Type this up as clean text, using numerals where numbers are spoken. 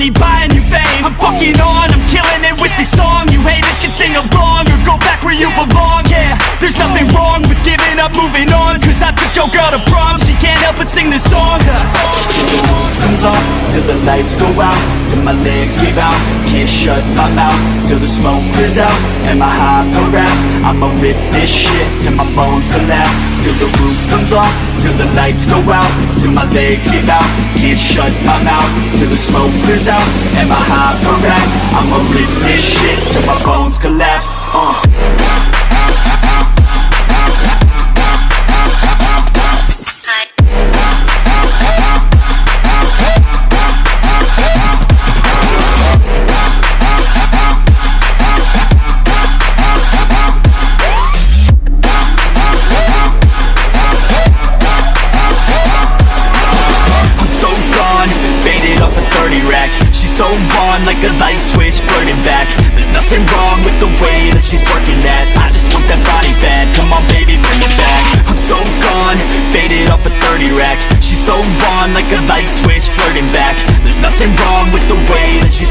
money buying you fame. I'm fucking on, I'm killing it with this song. You haters can sing along or go back where you belong. Yeah, there's nothing wrong with giving up, moving on. Cause I took your girl to prom, she can't help but sing this song. Till the roof comes off, till the lights go out, till my legs give out, can't shut my mouth, till the smoke clears out, and my heart harass. I'ma rip this shit till my bones collapse. Till the roof comes off, till the lights go out, till my legs give out, can't shut my mouth, till the smoke clears out, and my heart harass. I'ma rip this shit till my bones collapse. So on like a light switch, burning back. There's nothing wrong with the way that she's working that. I just want that body bad, come on baby, bring it back. I'm so gone, faded off a 30 rack. She's so on like a light switch, flirting back. There's nothing wrong with the way that she's